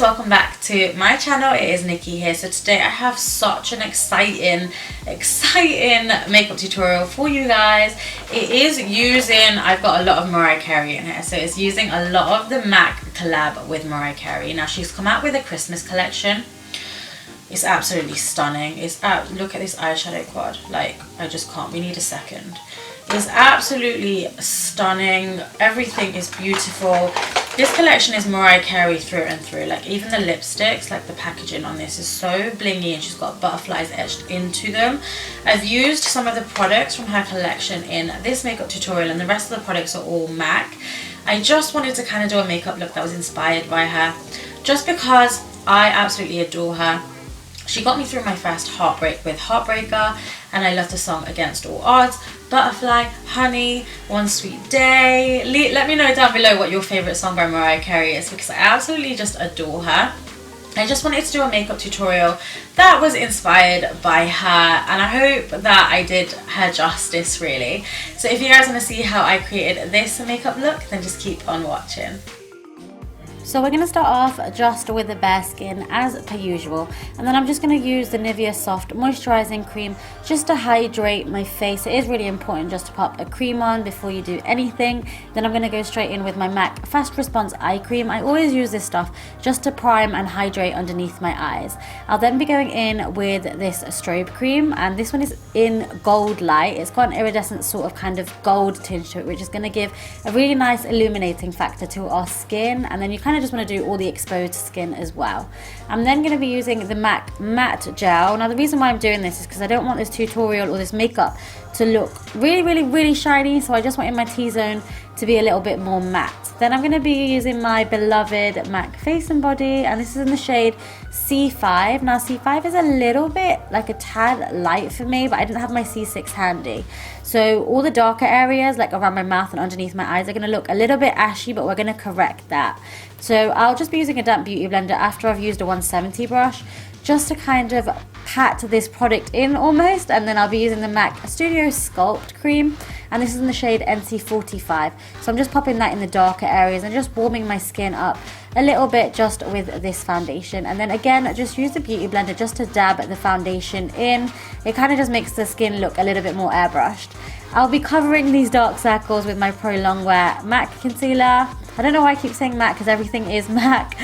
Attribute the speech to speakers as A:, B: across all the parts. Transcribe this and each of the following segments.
A: guys, welcome back to my channel. It is Nikki here. So today I have such an exciting makeup tutorial for you guys. It is using, I've got a lot of Mariah Carey in here, so it's using a lot of the MAC collab with Mariah Carey. Now she's come out with a Christmas collection. It's absolutely stunning. Look at this eyeshadow quad. Like, I just can't, we need a second. It's absolutely stunning. Everything is beautiful. This collection is Mariah Carey through and through. Like, even the lipsticks, like the packaging on this is so blingy, and she's got butterflies etched into them. I've used some of the products from her collection in this makeup tutorial, and the rest of the products are all MAC. I just wanted to kind of do a makeup look that was inspired by her, just because I absolutely adore her. She got me through my first heartbreak with Heartbreaker, and I love the song Against All Odds, Butterfly, Honey, One Sweet Day. Let me know down below what your favourite song by Mariah Carey is, because I absolutely just adore her. I just wanted to do a makeup tutorial that was inspired by her, and I hope that I did her justice, really. So if you guys want to see how I created this makeup look, then just keep on watching.
B: So we're going to start off just with the bare skin as per usual, and then I'm just going to use the Nivea Soft Moisturizing Cream just to hydrate my face. It is really important just to pop a cream on before you do anything. Then I'm going to go straight in with my MAC Fast Response Eye Cream. I always use this stuff just to prime and hydrate underneath my eyes. I'll then be going in with this strobe cream, and this one is in Gold Light. It's got an iridescent sort of kind of gold tinge to it, which is going to give a really nice illuminating factor to our skin, and then you kind of just want to do all the exposed skin as well. I'm then going to be using the MAC Matte Gel. Now the reason why I'm doing this is because I don't want this tutorial or this makeup to look really shiny, so I just wanted my T-zone to be a little bit more matte. Then I'm going to be using my beloved MAC Face and Body, and this is in the shade C5. Now C5 is a little bit like a tad light for me, but I didn't have my C6 handy. So all the darker areas like around my mouth and underneath my eyes are going to look a little bit ashy, but we're going to correct that. So I'll just be using a damp beauty blender after I've used a 170 brush, just to kind of pat this product in almost, and then I'll be using the MAC Studio Sculpt Cream, and this is in the shade NC45. So I'm just popping that in the darker areas and just warming my skin up a little bit just with this foundation. And then again, just use the beauty blender just to dab the foundation in. It kind of just makes the skin look a little bit more airbrushed. I'll be covering these dark circles with my Pro Longwear MAC concealer. I don't know why I keep saying MAC because everything is MAC.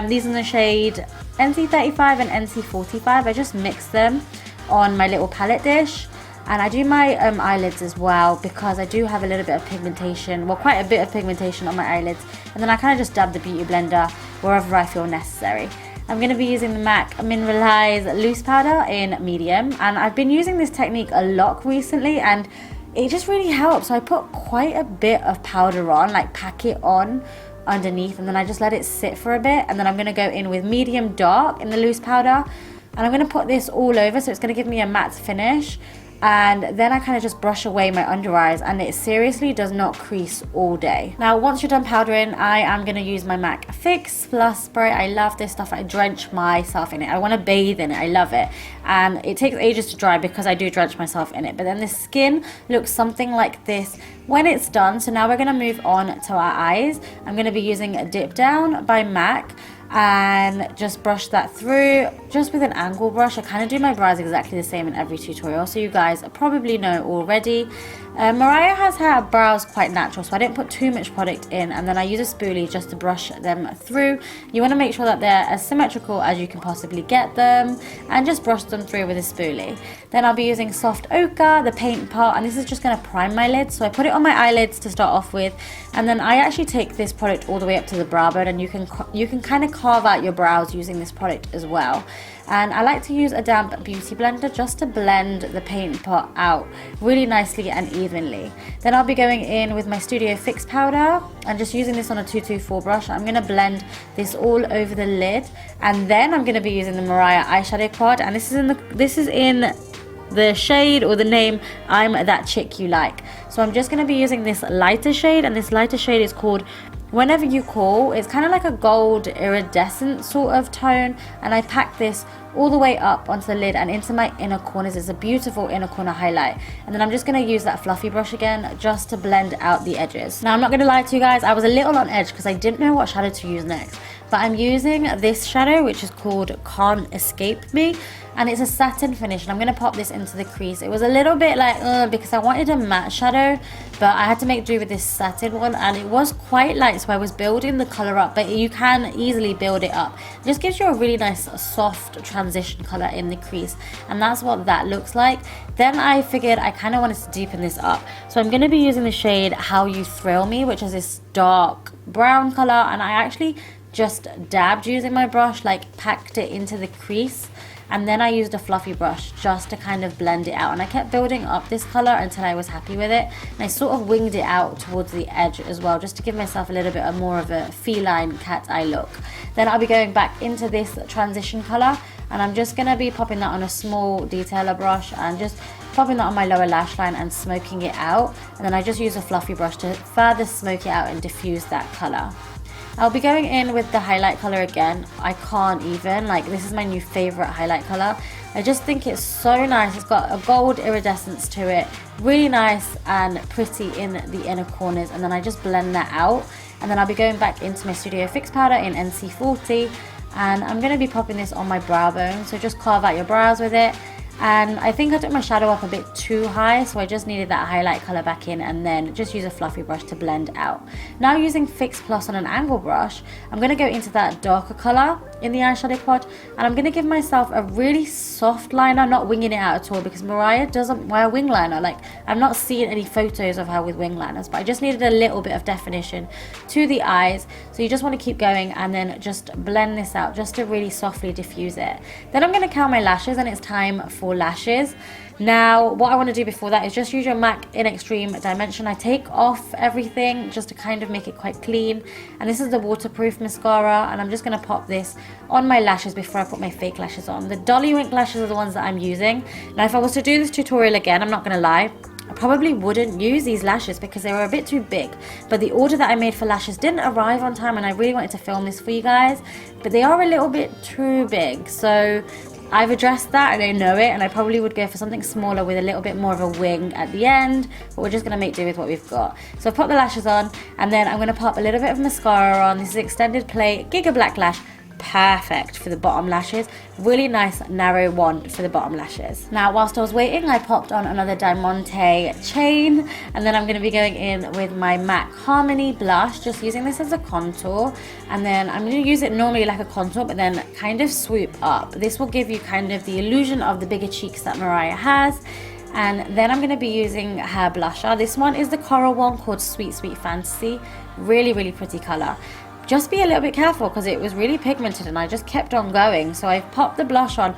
B: These in the shade NC35 and NC45. I just mix them on my little palette dish, and I do my eyelids as well because I do have a little bit of pigmentation, well, quite a bit of pigmentation on my eyelids, and then I kind of just dab the beauty blender wherever I feel necessary. I'm going to be using the MAC Mineralize Loose Powder in medium, and I've been using this technique a lot recently, and it just really helps. So I put quite a bit of powder on, like pack it on underneath, and then I just let it sit for a bit, and then I'm going to go in with medium dark in the loose powder, and I'm going to put this all over, so it's going to give me a matte finish. And then I kind of just brush away my under eyes, and it seriously does not crease all day. Now once you're done powdering, I am going to use my MAC Fix Plus Spray. I love this stuff. I drench myself in it. I want to bathe in it. I love it. And it takes ages to dry because I do drench myself in it. But then the skin looks something like this when it's done. So now we're going to move on to our eyes. I'm going to be using a Dip Down by MAC, and just brush that through just with an angle brush. I kind of do my brows exactly the same in every tutorial, so you guys probably know already. Mariah has her brows quite natural, so I didn't put too much product in, and then I use a spoolie just to brush them through. You want to make sure that they're as symmetrical as you can possibly get them, and just brush them through with a spoolie. Then I'll be using Soft Ochre, the paint pot, and this is just going to prime my lids. So I put it on my eyelids to start off with, and then I actually take this product all the way up to the brow bone, and you can kind of carve out your brows using this product as well. And I like to use a damp beauty blender just to blend the paint pot out really nicely and evenly. Then I'll be going in with my Studio Fix powder and just using this on a 224 brush. I'm going to blend this all over the lid, and then I'm going to be using the Mariah eyeshadow quad, and this is in the shade or the name I'm That Chick You Like. So I'm just going to be using this lighter shade, and this lighter shade is called Whenever You Call. It's kind of like a gold iridescent sort of tone, and I pack this all the way up onto the lid and into my inner corners. It's a beautiful inner corner highlight, and then I'm just going to use that fluffy brush again just to blend out the edges. Now I'm not going to lie to you guys, I was a little on edge because I didn't know what shadow to use next, But I'm using this shadow, which is called Can't Escape Me, and it's a satin finish, and I'm going to pop this into the crease. It was a little bit like, because I wanted a matte shadow, but I had to make do with this satin one, and it was quite light, so I was building the colour up, but you can easily build it up. It just gives you a really nice soft transition colour in the crease, and that's what that looks like. Then I figured I kind of wanted to deepen this up, so I'm going to be using the shade How You Thrill Me, which is this dark brown colour, and I actually just dabbed using my brush, like packed it into the crease, and then I used a fluffy brush just to kind of blend it out, and I kept building up this colour until I was happy with it, and I sort of winged it out towards the edge as well, just to give myself a little bit more of a feline cat eye look. Then I'll be going back into this transition colour, and I'm just going to be popping that on a small detailer brush and just popping that on my lower lash line and smoking it out, and then I just use a fluffy brush to further smoke it out and diffuse that colour. I'll be going in with the highlight colour again. I can't even, like, this is my new favourite highlight colour. I just think it's so nice. It's got a gold iridescence to it, really nice and pretty in the inner corners, and then I just blend that out, and then I'll be going back into my Studio Fix powder in NC40, and I'm going to be popping this on my brow bone, so just carve out your brows with it. And I think I took my shadow up a bit too high, so I just needed that highlight colour back in, and then just use a fluffy brush to blend out. Now using Fix Plus on an angle brush, I'm going to go into that darker colour in the eyeshadow pod, and I'm going to give myself a really soft liner, not winging it out at all, because Mariah doesn't wear wing liner. Like, I'm not seeing any photos of her with wing liners, but I just needed a little bit of definition to the eyes, so you just want to keep going and then just blend this out just to really softly diffuse it. Then I'm going to curl my lashes, and it's time for lashes. Now what I want to do before that is just use your MAC in Extreme Dimension. I take off everything just to kind of make it quite clean, and this is the waterproof mascara, and I'm just going to pop this on my lashes before I put my fake lashes on. The Dolly Wink lashes are the ones that I'm using. Now if I was to do this tutorial again, I'm not going to lie, I probably wouldn't use these lashes because they were a bit too big, but the order that I made for lashes didn't arrive on time, and I really wanted to film this for you guys, but they are a little bit too big, so I've addressed that and I know it, and I probably would go for something smaller with a little bit more of a wing at the end, but we're just going to make do with what we've got. So I've popped the lashes on, and then I'm going to pop a little bit of mascara on. This is Extended Play Giga Black Lash. Perfect for the bottom lashes, really nice narrow one for the bottom lashes. Now whilst I was waiting, I popped on another Diamante chain, and then I'm going to be going in with my MAC Harmony blush, just using this as a contour, and then I'm going to use it normally like a contour, but then kind of swoop up. This will give you kind of the illusion of the bigger cheeks that Mariah has. And then I'm going to be using her blusher. This one is the coral one called Sweet Sweet Fantasy. Really, really pretty colour. Just be a little bit careful because it was really pigmented, and I just kept on going. So I've popped the blush on.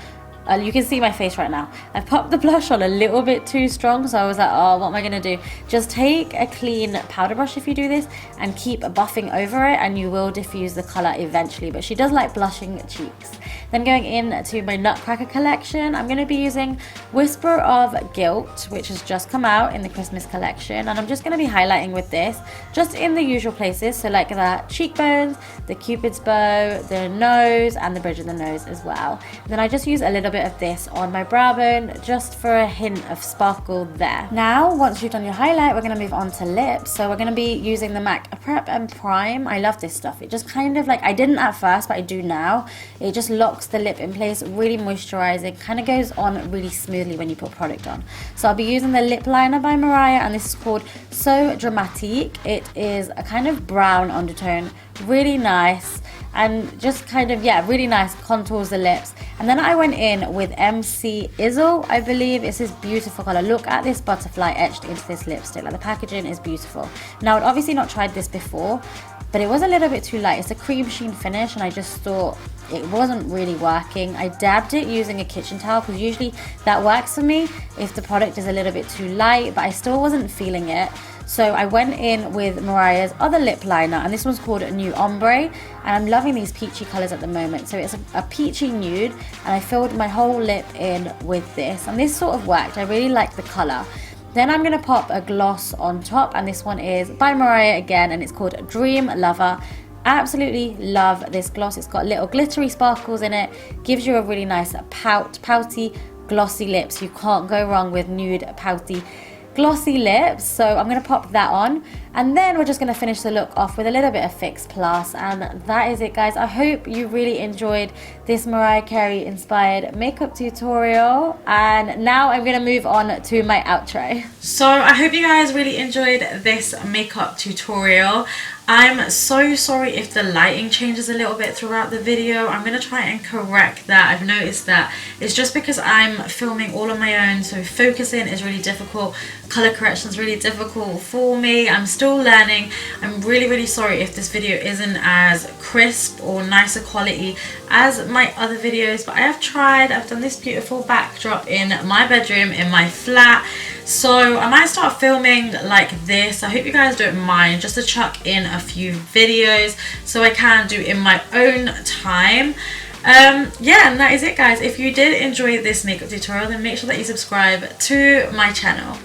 B: You can see my face right now. I've popped the blush on a little bit too strong, so I was like, oh, what am I going to do? Just take a clean powder brush if you do this and keep buffing over it, and you will diffuse the colour eventually. But she does like blushing cheeks. Then going into my Nutcracker collection, I'm going to be using Whisper of Guilt, which has just come out in the Christmas collection, and I'm just going to be highlighting with this just in the usual places, so like the cheekbones, the cupid's bow, the nose, and the bridge of the nose as well. And then I just use a little bit of this on my brow bone just for a hint of sparkle there. Now once you've done your highlight, we're going to move on to lips. So we're going to be using the MAC Prep and Prime. I love this stuff. It just kind of, like, I didn't at first, but I do now. It just locks the lip in place, really moisturizing, kind of goes on really smoothly when you put product on. So I'll be using the lip liner by Mariah, and this is called So Dramatique. It is a kind of brown undertone, really nice, and just kind of, yeah, really nice, contours the lips. And then I went in with MC Izzle, I believe. It's this beautiful color. Look at this butterfly etched into this lipstick. Like, the packaging is beautiful. Now I'd obviously not tried this before, but it was a little bit too light. It's a cream sheen finish, and I just thought it wasn't really working. I dabbed it using a kitchen towel because usually that works for me if the product is a little bit too light, but I still wasn't feeling it. So I went in with Mariah's other lip liner, and this one's called New Ombre, and I'm loving these peachy colors at the moment. So it's a peachy nude, and I filled my whole lip in with this, and this sort of worked. I really like the color. Then I'm going to pop a gloss on top, and this one is by Mariah again, and it's called Dreamlover. Absolutely love this gloss. It's got little glittery sparkles in it, gives you a really nice pouty, glossy lips. You can't go wrong with nude, pouty glossy lips, so I'm going to pop that on, and then we're just going to finish the look off with a little bit of Fix Plus, and that is it, guys. I hope you really enjoyed this Mariah Carey inspired makeup tutorial, and now I'm going to move on to my outro.
A: So I hope you guys really enjoyed this makeup tutorial. I'm so sorry if the lighting changes a little bit throughout the video. I'm going to try and correct that. I've noticed that it's just because I'm filming all on my own, so focusing is really difficult. Color correction is really difficult for me. I'm still learning. I'm really sorry if this video isn't as crisp or nicer quality as my other videos, but I have tried. I've done this beautiful backdrop in my bedroom, in my flat. So I might start filming like this. I hope you guys don't mind, just to chuck in a few videos so I can do in my own time. Yeah, and that is it, guys. If you did enjoy this makeup tutorial, then make sure that you subscribe to my channel.